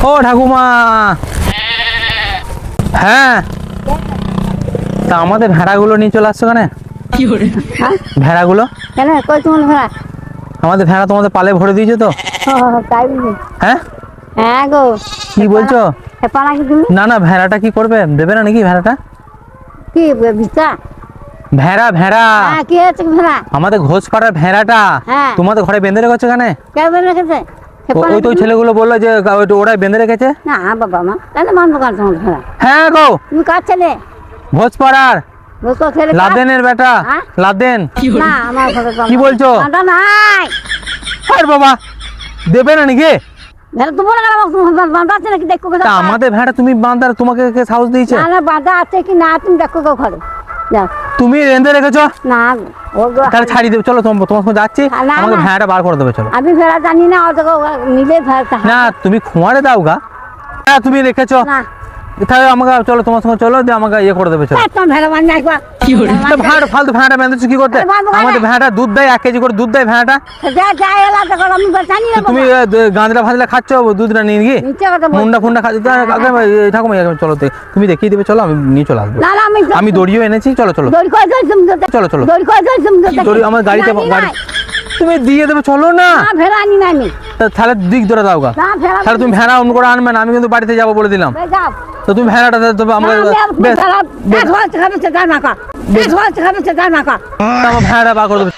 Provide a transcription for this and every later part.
ও ঠাকুমা, হ্যাঁ তা আমাদের ভেড়াগুলো নিয়ে চলে আসছো কেন? ভেড়াগুলো কেন কই তোমার ভেড়া? আমাদের ভেড়া তোমাদের পালে ভরে দিয়েছে তো? তাই বুঝি? হ্যাঁ হ্যাঁ গো। কি বলছো? হেপা নাকি তুমি? না না, ভেড়াটা কি করবে? দেবে না নাকি ভেড়াটা? কি ভিতা? ভেড়া ভেড়া হ্যাঁ কি হচ্ছে ভেড়া? আমাদের ঘোষপাড়ার ভেড়াটা হ্যাঁ। তোমাদের ঘরে বেঁধে রেখেছো কেন? কে বের রেখেছে? ওই তো ছেলেগুলো বললো যে ওরাই বেঁধে রেখেছে। না বাবা মা তাহলে মানবো কার তোমার ভেড়া? হ্যাঁ গো, তুমি কার ছেলে? ঘোষপাড়ার বুঝতো ছেলে কার? লাদেনের বেটা। হ্যাঁ? লাদেন। না আমার ঘরে তো কি বলছো? না নাই। আর বাবা দেবে না নাকি? ভেড়া তো বলে গেল বাঁধা আছে নাকি দেখো তা আমাদের ভেড়া তুমি বাঁধার, তোমাকে কে সাহস দিয়েছে? না না বাঁধা আছে কি না তুমি দেখো কেউ ঘরে যাও। তুমি বেঁধে রেখেছো? না তাহলে ছাড়িয়ে দেবে, চলো তোমার সঙ্গে যাচ্ছি, না, আমাকে না। ভেড়াটা বার করে দেবে চলো। আমি ভেড়া জানি না অত নিলে ভেড়া না তুমি খোঁয়ারে দাও গা, হ্যাঁ তুমি রেখেছো না তাহলে আমাকে চলো, তোমার সঙ্গে চলো দিয়ে আমাকে ইয়ে করে দেবে চলো। তোমার ভেড়া বান্ধা একবার তা ভেড়া ফালতু ভেড়াটা বেঁধেছো কি করতে? আরে বাঁধবো কেন? আমাদের ভেড়াটা দুধ দেয়, 1 কেজি করে দুধ দেয় ভেড়াটা। যা যা এলা দেখো আমি জানি না তুমি গাঁদরা ভাজলা খাচ্ছ দুধটা নিয়ে গিয়ে, নিচে কথা বল মুন্ডা ফুন্ডা খাচ্ছ। ঠাকুমা চলো তুমি দেখিয়ে দেবে চলো, আমি নিয়ে চলে আসবো। না না আমি দড়িও এনেছি, চলো চলো দড়ি কই দড়ি তুমি চলো, চলো। দড়ি কই দড়ি তুমি দড়ি আমার গাড়িতে তুমি দিয়ে দেবে চলো না। না ভেড়া আনি না আমি তাহলে দিক ধরে দাও গা, না ভেড়া তাহলে তুমি ভেড়া অন্য করে আনবে না, আমি কিন্তু বাড়িতে যাবো বলে দিলাম। যাও তো তুমি ভেড়াটা দেবে আমাকে। বেশ বেশ, খাবে সে দাও না কা খাবে সে দাও না কা আমার ভেড়াটা বার করে দেবে।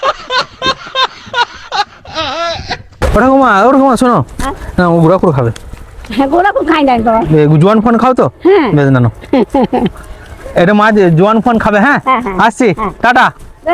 ওরকম শোনো, হ্যাঁ? না ও গুঁড়া করে খাবে। হ্যাঁ গোলা কো খাই না তো জোয়ান ফোন খাও তো? হ্যাঁ। বেশ না এটা মাঝে জোয়ান ফোন খাবে। হ্যাঁ হ্যাঁ, হ্যাঁ। আসছি, হ্যাঁ। টাটা। দে